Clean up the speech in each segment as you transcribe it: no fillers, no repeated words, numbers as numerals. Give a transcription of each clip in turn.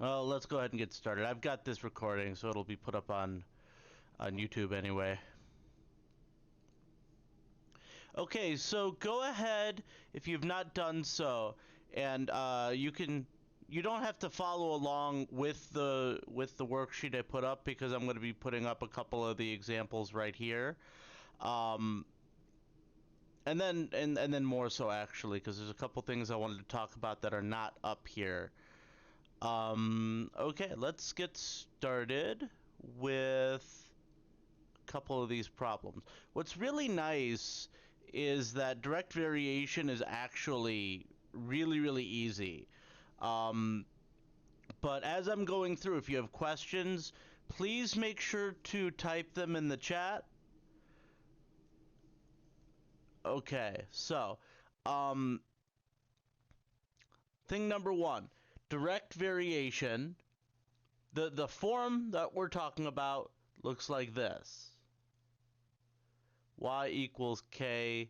Well, let's go ahead and get started. I've got this recording, so it'll be put up on YouTube anyway. Okay, so go ahead if you've not done so, and you don't have to follow along with the worksheet I put up because I'm going to be putting up a couple of the examples right here. And then more so actually, because there's a couple things I wanted to talk about that are not up here. Okay, let's get started with a couple of these problems. What's really nice is that direct variation is actually really easy. Um, but as I'm going through, if you have questions, please make sure to type them in the chat. Okay, so, thing number one, direct variation. The form that we're talking about looks like this. Y equals kx.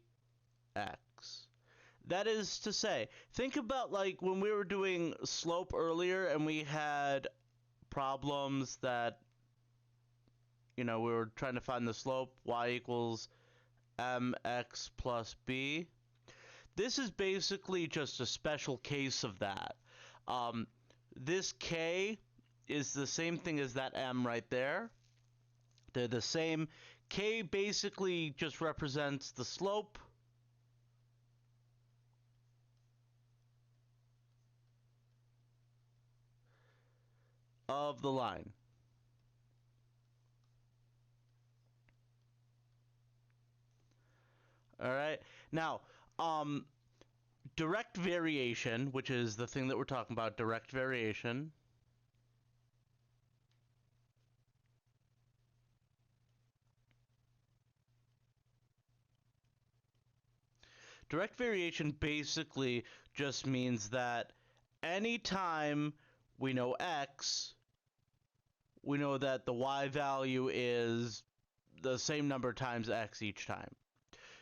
That is to say, think about like when we were doing slope earlier and we had problems that, we were trying to find the slope, y equals mx plus b. This is basically just a special case of that. This k is the same thing as that m right there. They're the same. K basically just represents the slope. Of the line. All right. Now, direct variation, which is the thing that we're talking about, direct variation. Direct variation basically just means that anytime we know x, we know that the y value is the same number times x each time.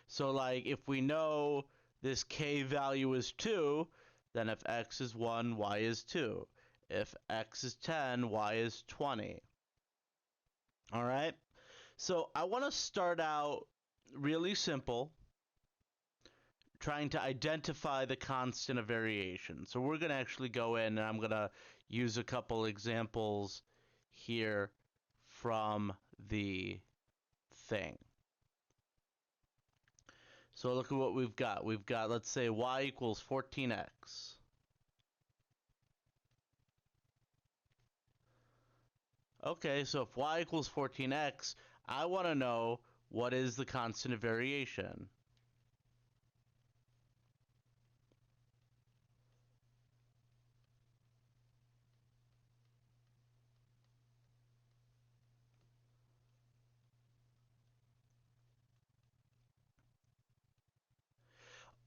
So like if we know this k value is 2, then if x is 1, y is 2. If x is 10, y is 20. All right? So I want to start out really simple, trying to identify the constant of variation. So we're going to actually go in and I'm going to use a couple examples here from the thing. So look at what we've got. We've got, let's say, y equals 14x. Okay, so if y equals 14x, I want to know what is the constant of variation.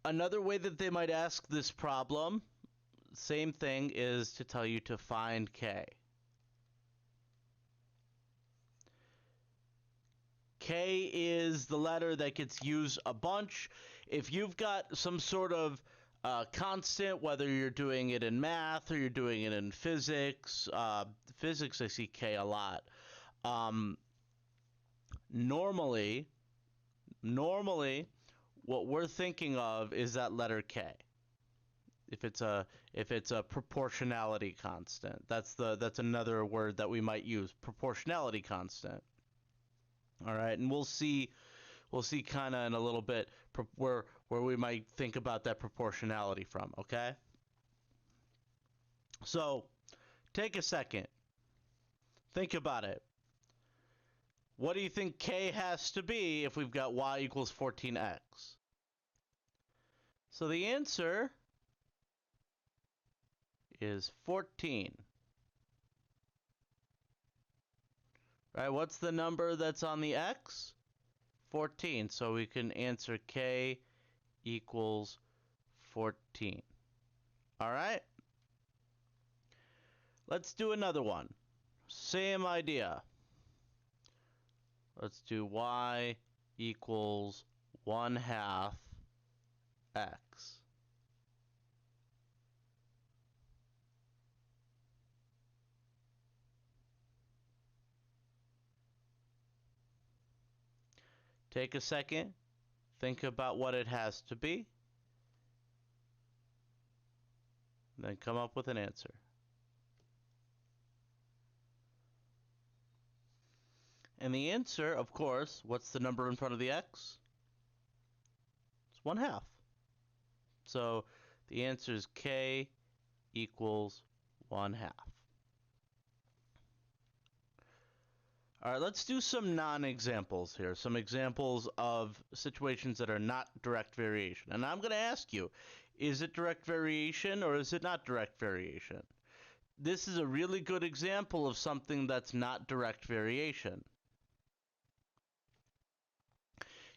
Another way that they might ask this problem, same thing, is to tell you to find k. K is the letter that gets used a bunch. If you've got some sort of constant, whether you're doing it in math or you're doing it in physics, physics I see K a lot. Normally, what we're thinking of is that letter K. If it's a proportionality constant, that's another word that we might use, proportionality constant. All right, and we'll see kind of in a little bit where we might think about that proportionality from, okay? So, take a second. Think about it. What do you think k has to be if we've got y equals 14x? So the answer is 14. Right, what's the number that's on the x? 14. So we can answer k equals 14. All right? Let's do another one. Same idea. Let's do y equals 1/2 x. Take a second, think about what it has to be, then come up with an answer. And the answer, of course, what's the number in front of the x? It's 1/2. So the answer is k equals 1/2. All right, let's do some non-examples here, some examples of situations that are not direct variation. And I'm going to ask you, is it direct variation or is it not direct variation? This is a really good example of something that's not direct variation.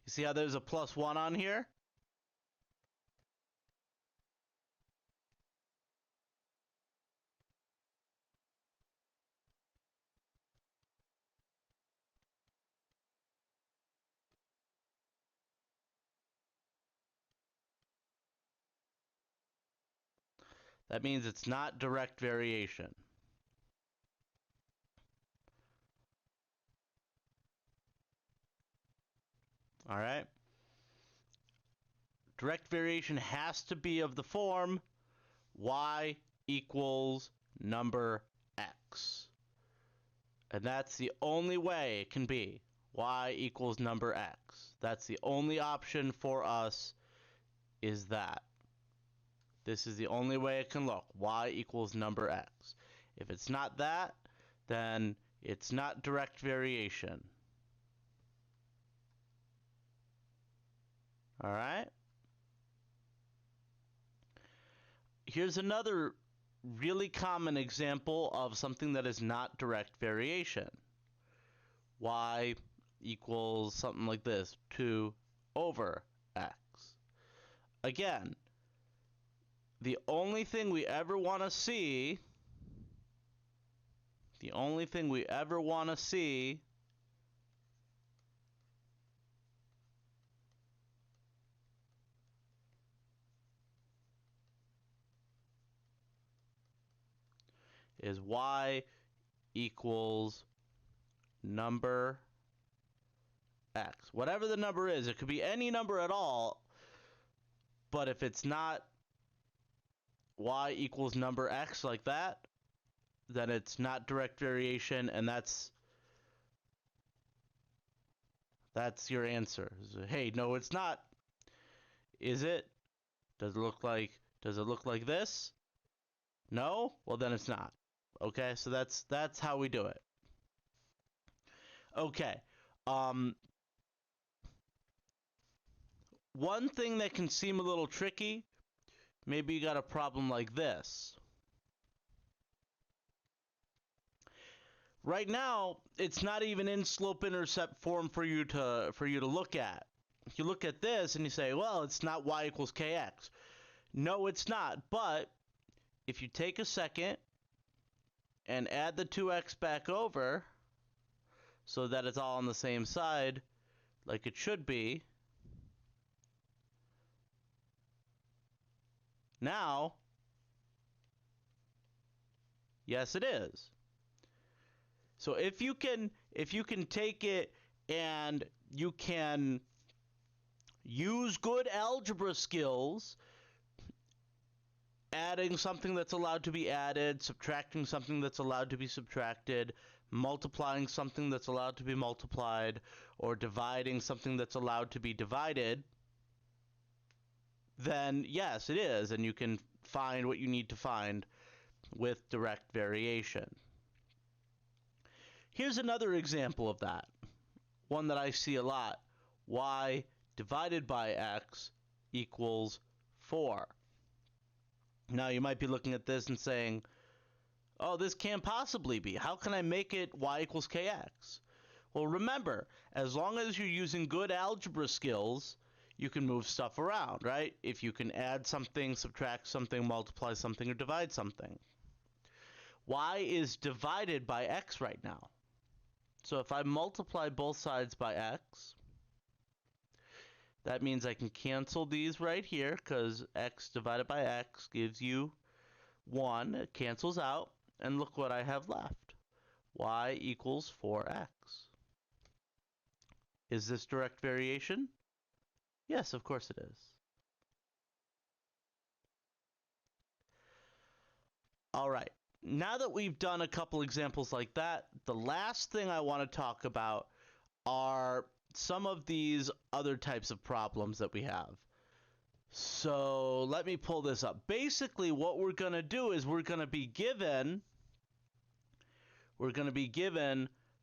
You see how there's a +1 on here? That means it's not direct variation. All right? Direct variation has to be of the form y equals number x. And that's the only way it can be. Y equals number x. That's the only option for us, is that. This is the only way it can look. Y equals number x. If it's not that, then it's not direct variation. All right? Here's another really common example of something that is not direct variation. Y equals something like this, 2 over x. Again, the only thing we ever want to see, is y equals number x. Whatever the number is, it could be any number at all, but if it's not y equals number x like that, then it's not direct variation, and that's your answer. Hey, no, it's not. Is it? Does it look like this? No? Well, then it's not. Okay, so that's how we do it. Okay. One thing that can seem a little tricky, maybe you got a problem like this. Right now, it's not even in slope-intercept form for you to look at. If you look at this and you say, well, it's not y equals kx. No, it's not. But if you take a second and add the 2x back over so that it's all on the same side, like it should be, now, yes, it is. So if you can take it and you can use good algebra skills, adding something that's allowed to be added, subtracting something that's allowed to be subtracted, multiplying something that's allowed to be multiplied, or dividing something that's allowed to be divided, then yes, it is, and you can find what you need to find with direct variation. Here's another example of that, one that I see a lot. Y divided by x equals 4. Now you might be looking at this and saying, oh, this can't possibly be. How can I make it y equals kx? Well, remember, as long as you're using good algebra skills, you can move stuff around, right? If you can add something, subtract something, multiply something, or divide something. Y is divided by x right now. So if I multiply both sides by x, that means I can cancel these right here, because x divided by x gives you 1. It cancels out, and look what I have left. Y equals 4x. Is this direct variation? Yes, of course it is. All right. Now that we've done a couple examples like that, the last thing I want to talk about are some of these other types of problems that we have. So let me pull this up. Basically, what we're going to do is we're going to be given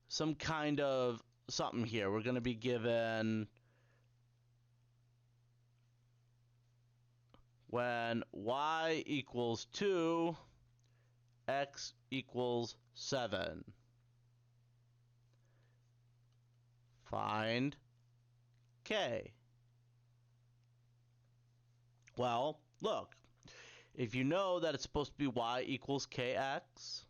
some kind of something here. We're going to be given when y equals 2, x equals 7. Find k. Well, look, if you know that it's supposed to be y equals kx,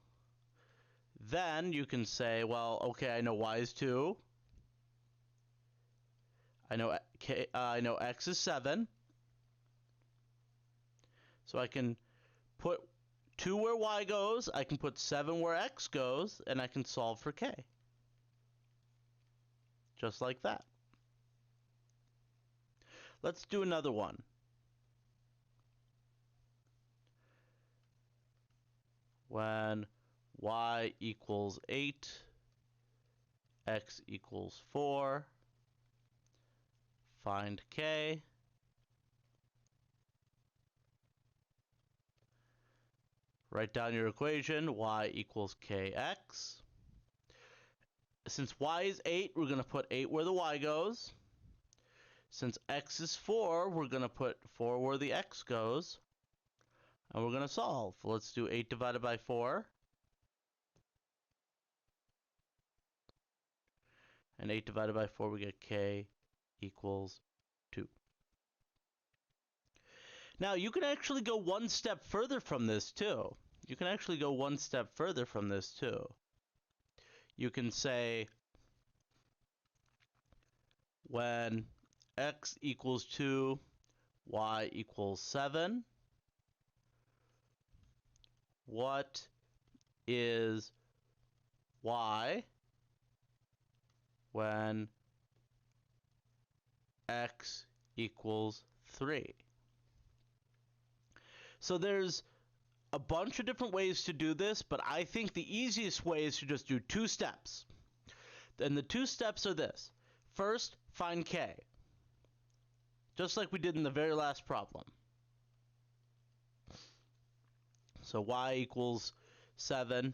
then you can say, well, okay, I know y is 2. I know x is 7. So I can put 2 where y goes, I can put 7 where x goes, and I can solve for k. Just like that. Let's do another one. When y equals 8, x equals 4, find k. Write down your equation, y equals kx. Since y is 8, we're going to put 8 where the y goes. Since x is 4, we're going to put 4 where the x goes. And we're going to solve. Let's do 8 divided by 4. And 8 divided by 4, we get k equals 2. Now, you can actually go one step further from this, too. You can say when x equals 2, y equals 7, what is y when x equals 3? So there's a bunch of different ways to do this, but I think the easiest way is to just do 2 steps. And the 2 steps are this. First, find k, just like we did in the very last problem. So y equals 7.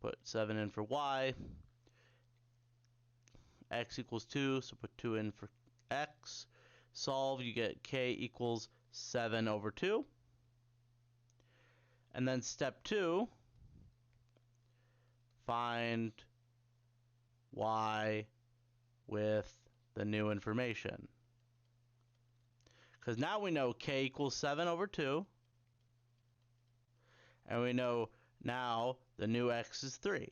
Put 7 in for y. X equals 2, so put 2 in for x. Solve, you get k equals 7 over 2. And then step 2, find y with the new information. Because now we know k equals 7 over 2. And we know now the new x is 3.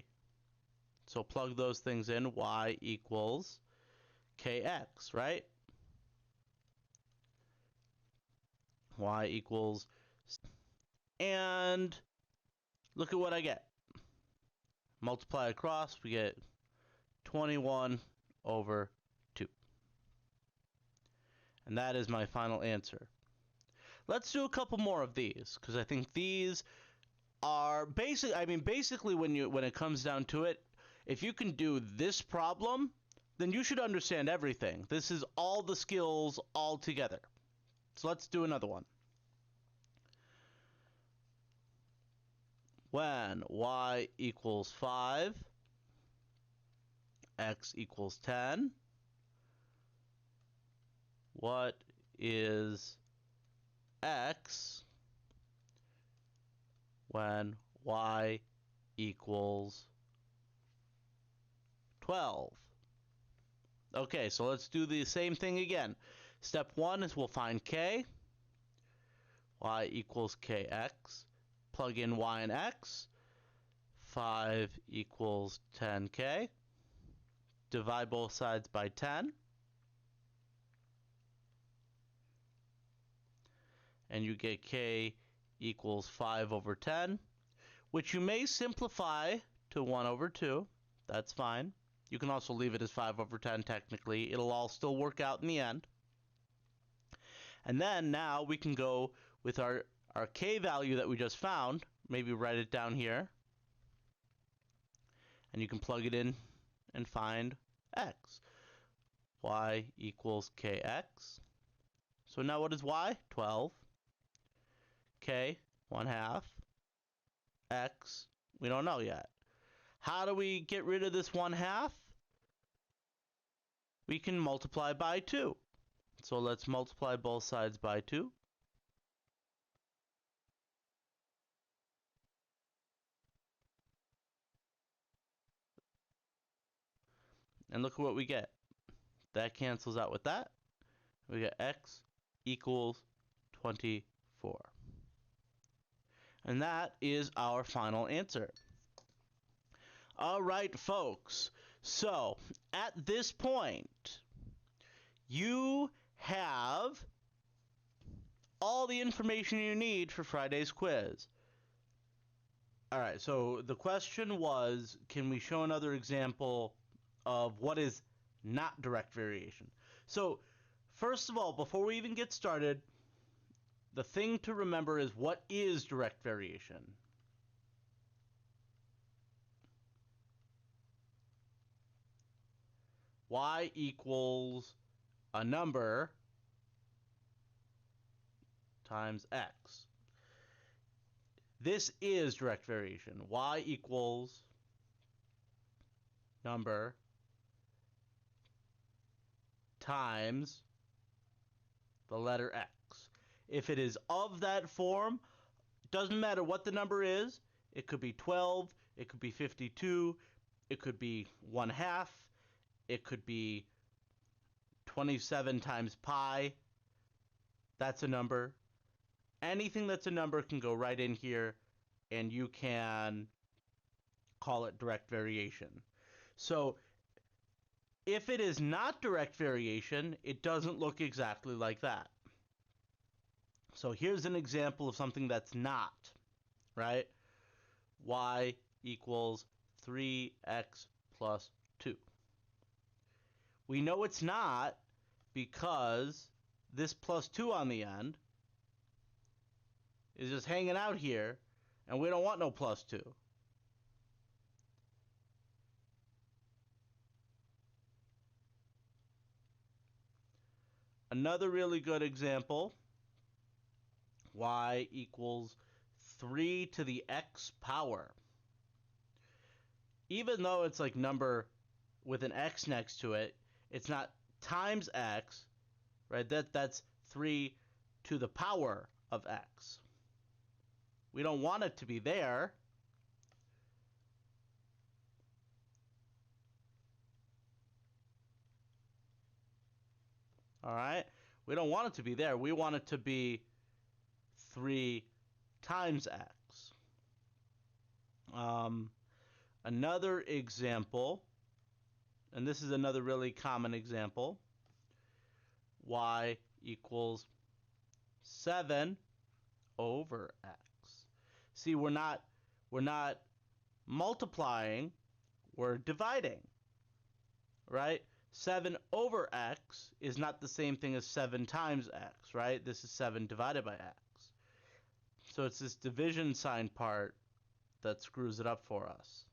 So plug those things in, y equals kx, right? Y equals, and look at what I get. Multiply across, we get 21 over 2. And that is my final answer. Let's do a couple more of these, because I think these are basically when it comes down to it, if you can do this problem, then you should understand everything. This is all the skills all together. So let's do another one. When y equals 5, x equals 10, what is x when y equals 12? Okay, so let's do the same thing again. Step 1 is we'll find k. Y equals kx. Plug in y and x. 5 equals 10k. Divide both sides by 10. And you get k equals 5 over 10, which you may simplify to 1 over 2. That's fine. You can also leave it as 5 over 10 technically. It'll all still work out in the end. And then now we can go with our k value that we just found. Maybe write it down here. And you can plug it in and find x. Y equals kx. So now what is y? 12. K, 1/2. X, we don't know yet. How do we get rid of this 1/2? We can multiply by 2. So let's multiply both sides by 2. And look at what we get. That cancels out with that. We get x equals 24. And that is our final answer. All right, folks. So, at this point, you have all the information you need for Friday's quiz. All right, so the question was, can we show another example of what is not direct variation? So, first of all, before we even get started, the thing to remember is, what is direct variation? Y equals a number times x. This is direct variation. Y equals number times the letter x. If it is of that form, doesn't matter what the number is. It could be 12, it could be 52, it could be 1/2, it could be 27 times pi. That's a number. Anything that's a number can go right in here, and you can call it direct variation. So if it is not direct variation, it doesn't look exactly like that. So here's an example of something that's not, right? Y equals 3x plus 2. We know it's not because this plus 2 on the end is just hanging out here, and we don't want no plus 2. Another really good example, y equals 3 to the x power. Even though it's like number with an x next to it, it's not times x, right? That's 3 to the power of x. We don't want it to be there. All right? We don't want it to be there. We want it to be 3 times x. Another example, and this is another really common example, y equals 7 over x. See, we're not multiplying, we're dividing, right? 7 over x is not the same thing as 7 times x, right? This is 7 divided by x. So it's this division sign part that screws it up for us.